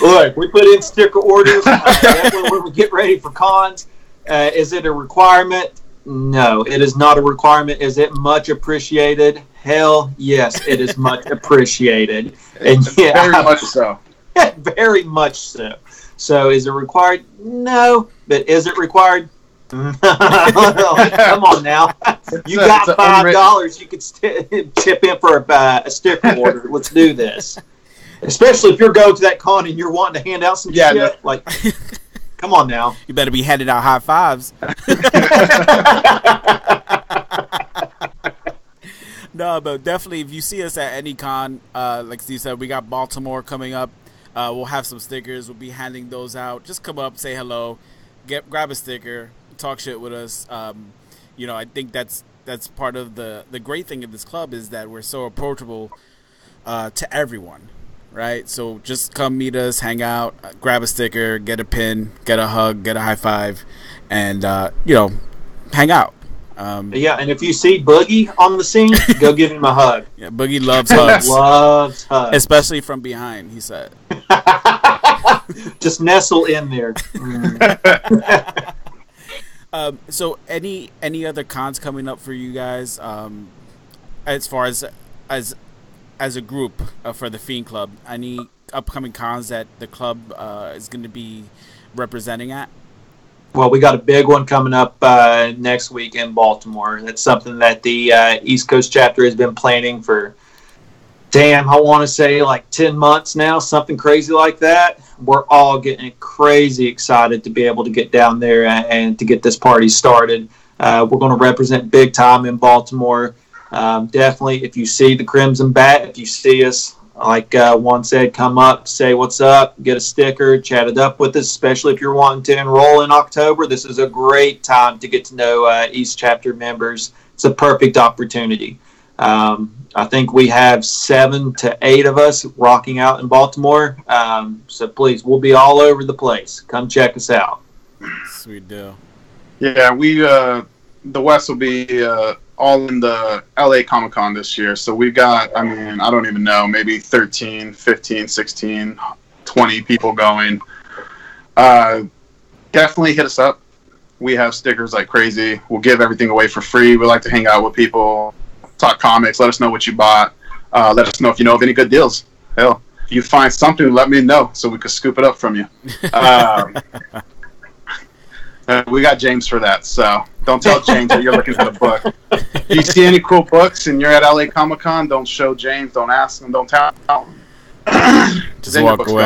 Look, we put in sticker orders when we get ready for cons. Is it a requirement? No, it is not a requirement. Is it much appreciated? Hell yes, it is much appreciated. And yeah, very much so. Very much so. So is it required? No. But is it required? Come on now. You got $5 you could chip in for a sticker order. Let's do this. Especially if you're going to that con and you're wanting to hand out some shit. No. Like, come on now. You better be handing out high fives. No, but definitely if you see us at any con, like Steve said, we got Baltimore coming up. We'll have some stickers. We'll be handing those out. Just come up, say hello, grab a sticker, talk shit with us. I think that's part of the great thing of this club is that we're so approachable to everyone, right? So just come meet us, hang out, grab a sticker, get a pin, get a hug, get a high five, and hang out. Yeah, and if you see Boogie on the scene, go give him a hug. Yeah, Boogie loves hugs. Loves hugs. Especially from behind, he said. Just nestle in there. So any other cons coming up for you guys as far as a group for the Fiend Club? Any upcoming cons that the club is going to be representing at? Well, we got a big one coming up next week in Baltimore. That's something that the East Coast chapter has been planning for, I want to say like 10 months now, something crazy like that. We're all getting crazy excited to be able to get down there and to get this party started. We're going to represent big time in Baltimore. Definitely, if you see the Crimson Bat, if you see us, like one said, come up, say what's up, get a sticker, chat it up with us, especially if you're wanting to enroll in October. This is a great time to get to know East Chapter members. It's a perfect opportunity. I think we have 7 to 8 of us rocking out in Baltimore. So please, we'll be all over the place. Come check us out. Sweet deal. Yeah, the West will be all in the LA Comic Con this year. So we got, I don't even know, maybe 13, 15, 16, 20 people going. Definitely hit us up. We have stickers like crazy. We'll give everything away for free. We like to hang out with people, talk comics, let us know what you bought. Let us know if you know of any good deals. Hell, if you find something, let me know so we can scoop it up from you. We got James for that, so don't tell James that you're looking for the book. If you see any cool books and you're at LA Comic Con, don't show James, don't ask him, don't tell him. Just walk away.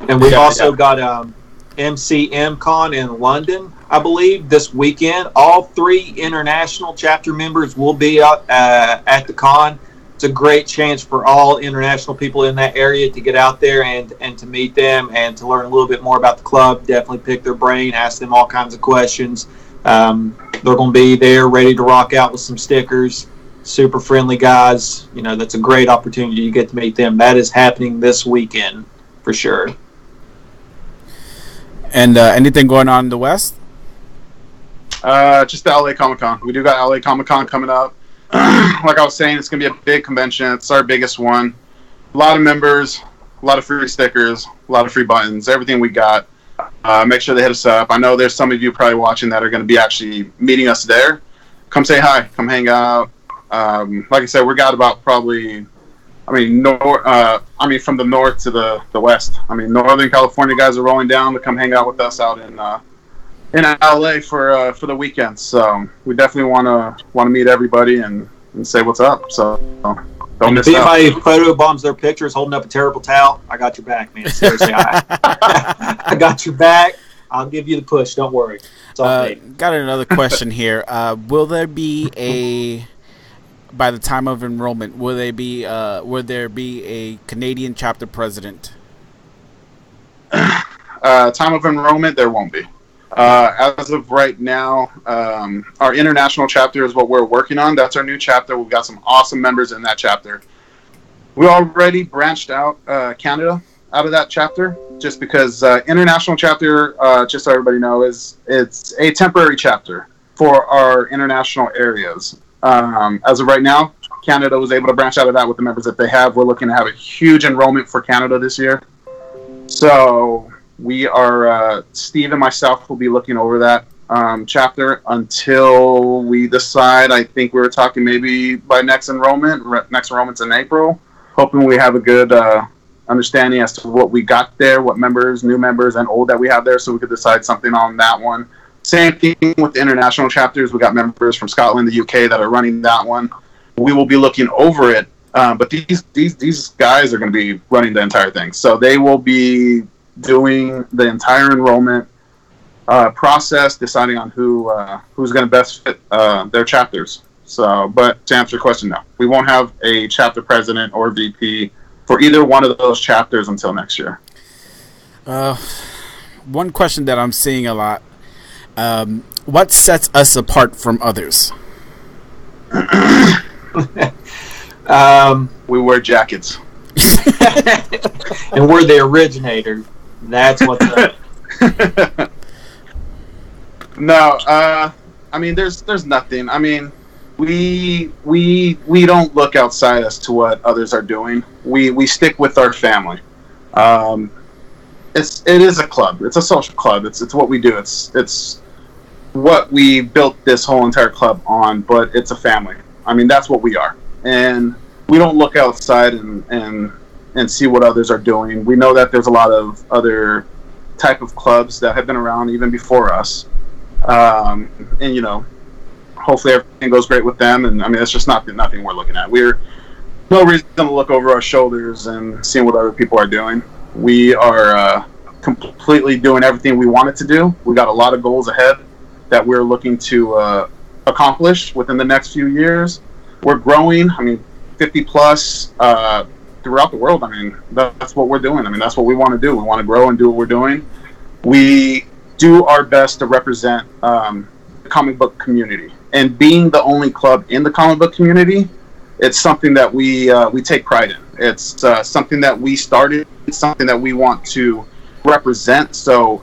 And we've also got MCM in London, I believe, this weekend. All 3 international chapter members will be at the con. It's a great chance for all international people in that area to get out there and to meet them and to learn a little bit more about the club. Definitely pick their brain, ask them all kinds of questions. They're going to be there ready to rock out with some stickers. Super friendly guys. You know, that's a great opportunity to get to meet them. That is happening this weekend for sure. And anything going on in the West? Just the LA Comic Con. We do got LA Comic Con coming up. Like I was saying, it's going to be a big convention. It's our biggest one. A lot of members, a lot of free stickers, a lot of free buttons, everything we got. Make sure they hit us up. I know there's some of you probably watching that are going to be actually meeting us there. Come say hi. Come hang out. Like I said, we got about probably, from the north to the west. I mean, Northern California guys are rolling down to come hang out with us out in LA for the weekend. So we definitely want to meet everybody and say what's up. So don't miss out. If anybody photo bombs their pictures holding up a terrible towel, I got your back, man. Seriously, I got your back. I'll give you the push. Don't worry. It's all got another question here. Will there be by the time of enrollment, will there be a Canadian chapter president? Time of enrollment, there won't be. As of right now, our international chapter is what we're working on. That's our new chapter. We've got some awesome members in that chapter. We already branched out Canada out of that chapter, just because international chapter, just so everybody knows, it's a temporary chapter for our international areas. As of right now, Canada was able to branch out of that with the members that they have. We're looking to have a huge enrollment for Canada this year. So we are, Steve and myself will be looking over that chapter until we decide. I think we were talking maybe by next enrollment. Next enrollment's in April. Hoping we have a good understanding as to what we got there, what members, new members, and old that we have there, so we could decide something on that one. Same thing with the international chapters. We got members from Scotland, the UK that are running that one. We will be looking over it, but these guys are going to be running the entire thing. So they will be doing the entire enrollment process, deciding on who's going to best fit their chapters. So, but to answer your question, no, we won't have a chapter president or VP for either one of those chapters until next year. One question that I'm seeing a lot. What sets us apart from others? We wear jackets. And we're the originator. That's what's up. No, I mean, there's nothing. I mean, we don't look outside as to what others are doing. We stick with our family. It is a club. It's a social club. It's what we do. It's what we built this whole entire club on. But it's a family. I mean, that's what we are, and we don't look outside and see what others are doing. We know that there's a lot of other type of clubs that have been around even before us, and you know, hopefully everything goes great with them. And I mean, it's just nothing we're looking at. We're no reason to look over our shoulders and seeing what other people are doing. We are completely doing everything we wanted to do. We got a lot of goals ahead that we're looking to accomplish within the next few years. We're growing. I mean, 50 plus throughout the world. I mean, that's what we're doing. I mean, that's what we want to do. We want to grow and do what we're doing. We do our best to represent the comic book community. And being the only club in the comic book community, it's something that we take pride in. It's something that we started. It's something that we want to represent. So,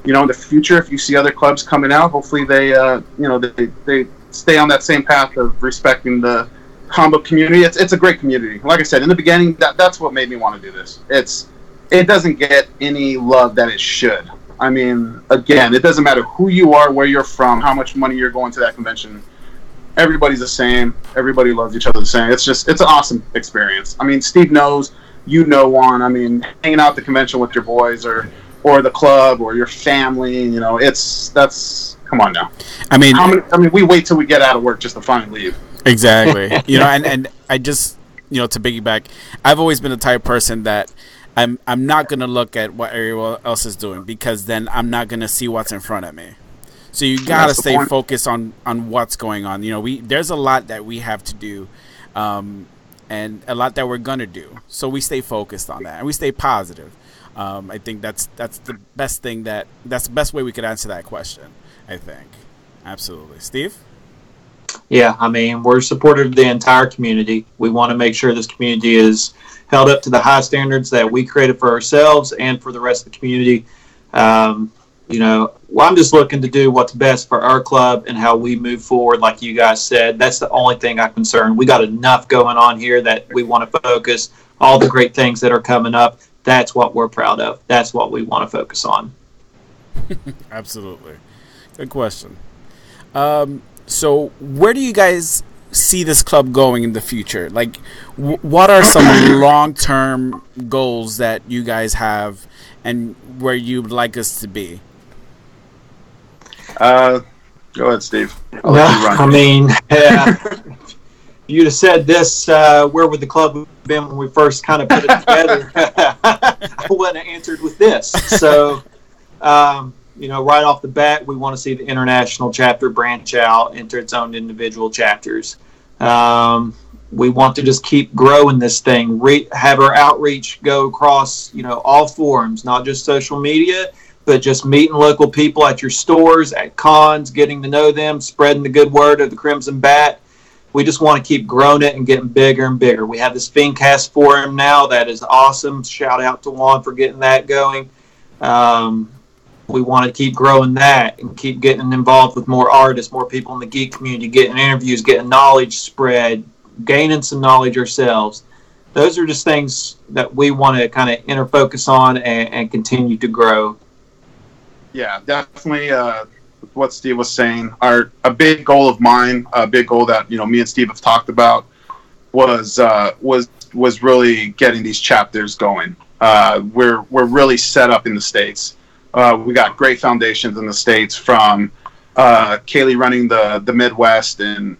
you know, in the future, if you see other clubs coming out, hopefully they stay on that same path of respecting the comic book community. It's a great community. Like I said in the beginning, that's what made me want to do this. It doesn't get any love that it should. I mean, again, it doesn't matter who you are, where you're from, how much money you're going to that convention. Everybody's the same. Everybody loves each other the same. It's an awesome experience. I mean, Steve knows, you know, Juan. I mean, hanging out at the convention with your boys or the club or your family, you know, come on now. I mean, we wait till we get out of work just to finally leave. Exactly. You know, and I just, you know, to piggyback, I've always been the type of person that I'm not gonna look at what everyone else is doing, because then I'm not gonna see what's in front of me. So you gotta stay focused on what's going on. There's a lot that we have to do, and a lot that we're gonna do. So we stay focused on that, and we stay positive. I think that's the best thing that's the best way we could answer that question. I think, absolutely, Steve. Yeah, I mean, we're supportive of the entire community. We want to make sure this community is held up to the high standards that we created for ourselves and for the rest of the community. I'm just looking to do what's best for our club and how we move forward. Like you guys said, that's the only thing I'm concerned. We got enough going on here that we want to focus. All the great things that are coming up, that's what we're proud of. That's what we want to focus on. Absolutely. Good question. So where do you guys see this club going in the future? Like, what are some long-term goals that you guys have, and where you'd like us to be? Go ahead, Steve. I mean, you'd have said this, where would the club have been when we first kind of put it together? I wouldn't have answered with this. So, right off the bat, we want to see the international chapter branch out into its own individual chapters. We want to just keep growing this thing, have our outreach go across, all forums, not just social media, but just meeting local people at your stores, at cons, getting to know them, spreading the good word of the Crimson Bat. We just want to keep growing it and getting bigger and bigger. We have this Fiendcast forum now that is awesome. Shout out to Juan for getting that going. We want to keep growing that and keep getting involved with more artists, more people in the geek community, getting interviews, getting knowledge spread, gaining some knowledge ourselves. Those are just things that we want to kind of focus on and continue to grow. Yeah, definitely. What Steve was saying, a big goal of mine, a big goal that me and Steve have talked about was really getting these chapters going. We're really set up in the States. We got great foundations in the States, from Kaylee running the Midwest and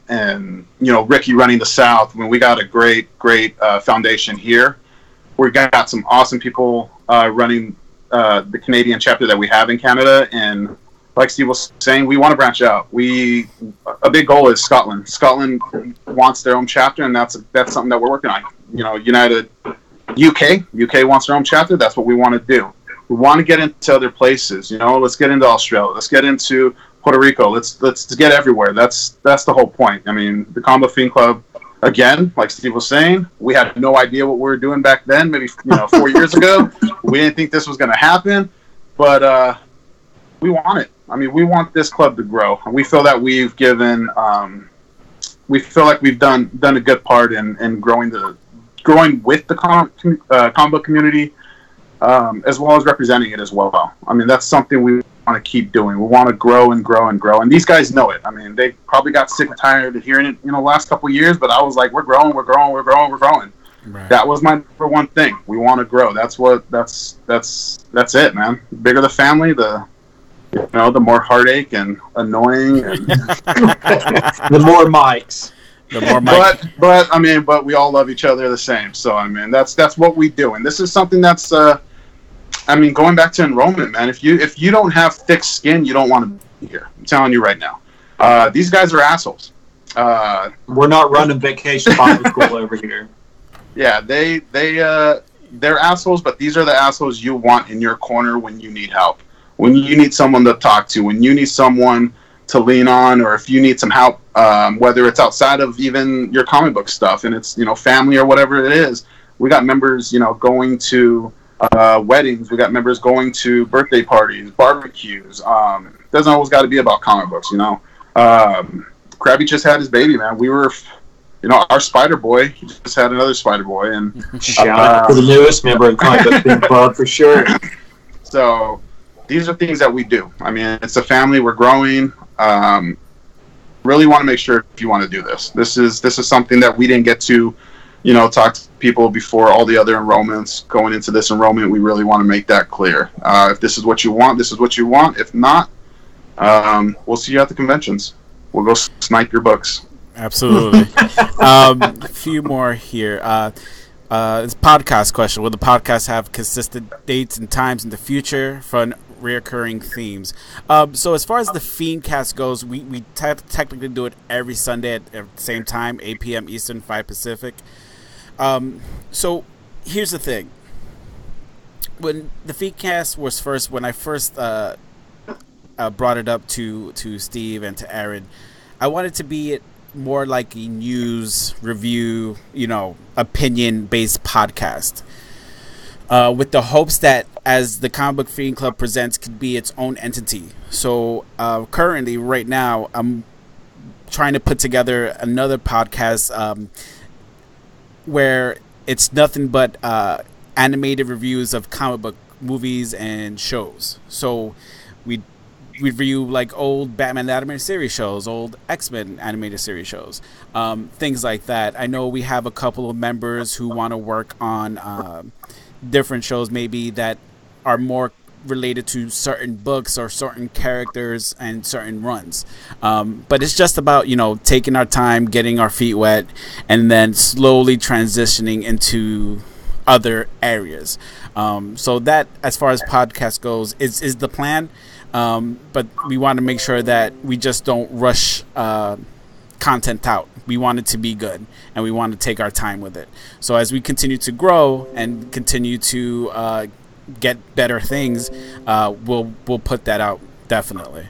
Ricky running the South. When we got a great foundation here, we got some awesome people running the Canadian chapter that we have in Canada. And like Steve was saying, we want to branch out. A big goal is Scotland. Scotland wants their own chapter, and that's something that we're working on. United UK wants their own chapter. That's what we want to do. We want to get into other places. Let's get into Australia. Let's get into Puerto Rico. Let's get everywhere. That's the whole point. I mean, the Combo Fiend Club, again, like Steve was saying, we had no idea what we were doing back then. Maybe 4 years ago, we didn't think this was going to happen, but we want it. I mean, we want this club to grow, and we feel that we've given. We feel like we've done a good part in growing with the combo community. As well as representing it as well. I mean, that's something we want to keep doing. We want to grow and grow and grow. And these guys know it. I mean, they probably got sick and tired of hearing it, the last couple of years, but I was like, we're growing. Right. That was my number one thing. We want to grow. That's it, man. The bigger the family, the more heartache and annoying and the more mics. But we all love each other the same. So I mean, that's what we do, and this is something that's, going back to enrollment, man. If you don't have thick skin, you don't want to be here. I'm telling you right now. These guys are assholes. We're not running vacation Bible school over here. Yeah, they're assholes, but these are the assholes you want in your corner when you need help, when you need someone to talk to, when you need someone to lean on, or if you need some help, whether it's outside of even your comic book stuff and it's family or whatever it is. We got members going to weddings. We got members going to birthday parties, barbecues. Doesn't always got to be about comic books. Krabby just had his baby, man. We were our Spider Boy, he just had another Spider Boy, and shout out to the newest member of the Comic Book Club for sure. So these are things that we do. I mean, it's a family. We're growing. Really want to make sure if you want to do this. This is something that we didn't get to, talk to people before all the other enrollments. Going into this enrollment, we really want to make that clear. If this is what you want, this is what you want. If not, we'll see you at the conventions. We'll go snipe your books. Absolutely. A few more here. It's a podcast question. Will the podcast have consistent dates and times in the future for reoccurring themes? So as far as the Fiendcast goes, we technically do it every Sunday at the same time, 8 p.m. Eastern, 5 Pacific. So here's the thing. When the Fiendcast was when I first brought it up to Steve and to Aaron, I wanted to be more like a news review, opinion-based podcast, with the hopes that as the Comic Book Fiend Club presents could be its own entity. So currently, right now, I'm trying to put together another podcast where it's nothing but animated reviews of comic book movies and shows. So we review like old Batman animated series shows, old X-Men animated series shows, things like that. I know we have a couple of members who want to work on different shows, maybe that are more related to certain books or certain characters and certain runs. But it's just about, taking our time, getting our feet wet, and then slowly transitioning into other areas. So that, as far as podcast goes, is the plan. But we want to make sure that we just don't rush content out. We want it to be good, and we want to take our time with it. So as we continue to grow and continue to get better things, we'll put that out, definitely.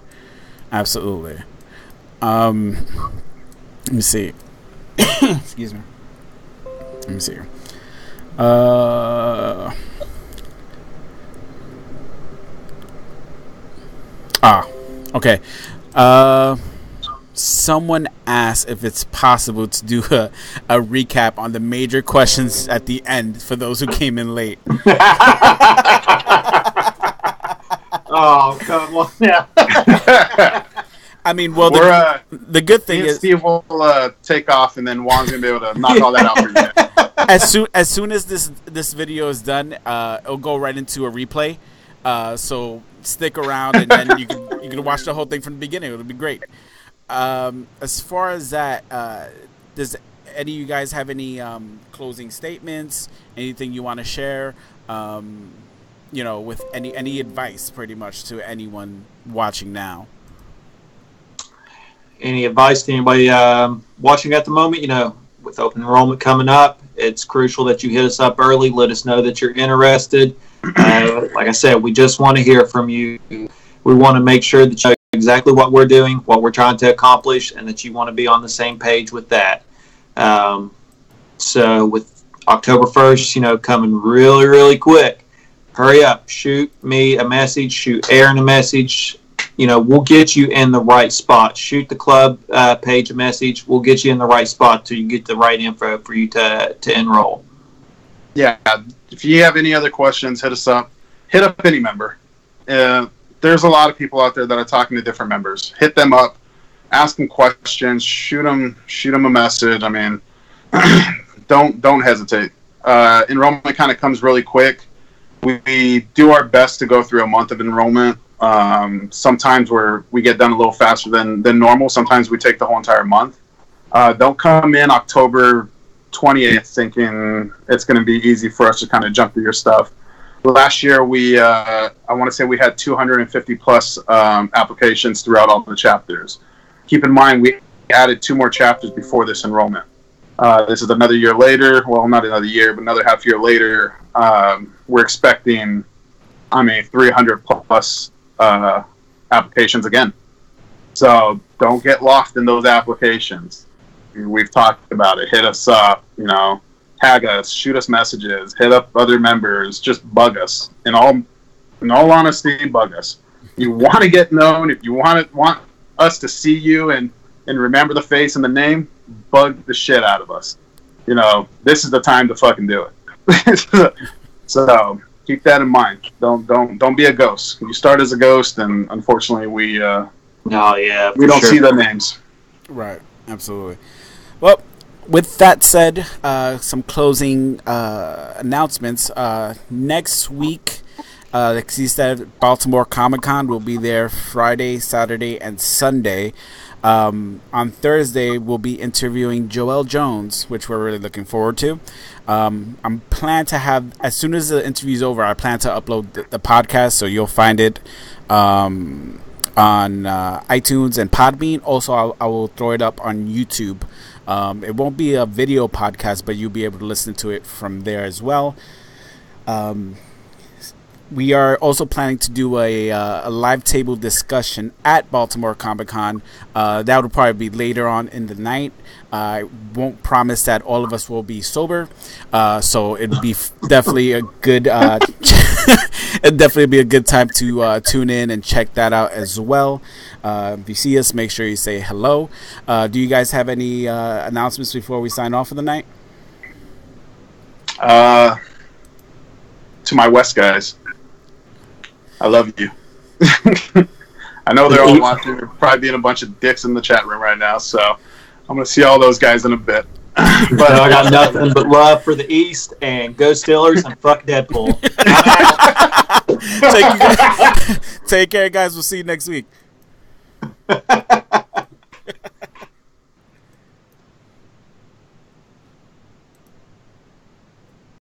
Absolutely. Let me see. Excuse me. Let me see here. Okay. Someone asked if it's possible to do a recap on the major questions at the end for those who came in late. Oh, come on now. I mean, well, the good thing is Steve will take off, and then Juan's gonna be able to knock all that out for you. As soon as this video is done, it'll go right into a replay. So stick around, and then you can watch the whole thing from the beginning. It'll be great. As far as that, does any of you guys have any closing statements? Anything you want to share? With any advice, pretty much, to anyone watching now. Any advice to anybody watching at the moment? With open enrollment coming up, it's crucial that you hit us up early. Let us know that you're interested. Like I said, we just want to hear from you. We want to make sure that you know exactly what we're doing, what we're trying to accomplish, and that you want to be on the same page with that. So with October 1st, coming really, really quick, hurry up. Shoot me a message. Shoot Aaron a message. We'll get you in the right spot. Shoot the club page a message. We'll get you in the right spot till you get the right info for you to enroll. Yeah. If you have any other questions, hit us up. Hit up any member. There's a lot of people out there that are talking to different members. Hit them up. Ask them questions. Shoot them a message. I mean, don't hesitate. Enrollment kind of comes really quick. We do our best to go through a month of enrollment. Sometimes we get done a little faster than normal. Sometimes we take the whole entire month. Don't come in October 28th thinking it's going to be easy for us to kind of jump through your stuff. Last year, I want to say we had 250 plus applications throughout all the chapters. Keep in mind, we added 2 more chapters before this enrollment. This is another year later. Well, not another year, but another half year later. We're expecting, 300 plus applications again. So don't get lost in those applications. We've talked about it. Hit us up, tag us, shoot us messages, hit up other members, just bug us. In all honesty, bug us. You want to get known, if you want us to see you and remember the face and the name, bug the shit out of us. This is the time to fucking do it. So keep that in mind. Don't be a ghost. You start as a ghost, and unfortunately we don't see the names. Right. Absolutely. Well, with that said, some closing announcements. Next week, like he said, Baltimore Comic Con will be there Friday, Saturday, and Sunday. On Thursday, we'll be interviewing Joel Jones, which we're really looking forward to. I'm planning to have, as soon as the interview's over, I plan to upload the podcast, so you'll find it on iTunes and Podbean. Also, I will throw it up on YouTube. It won't be a video podcast, but you'll be able to listen to it from there as well. We are also planning to do a live table discussion at Baltimore Comic Con. That will probably be later on in the night. I won't promise that all of us will be sober, so it'd be definitely a good it'd definitely be a good time to tune in and check that out as well. If you see us, make sure you say hello. Do you guys have any announcements before we sign off for the night? To my West guys, I love you. I know they're all watching. They're probably being a bunch of dicks in the chat room right now, so I'm going to see all those guys in a bit. But I got nothing but love for the East, and go Steelers and fuck Deadpool. Take care, guys. We'll see you next week.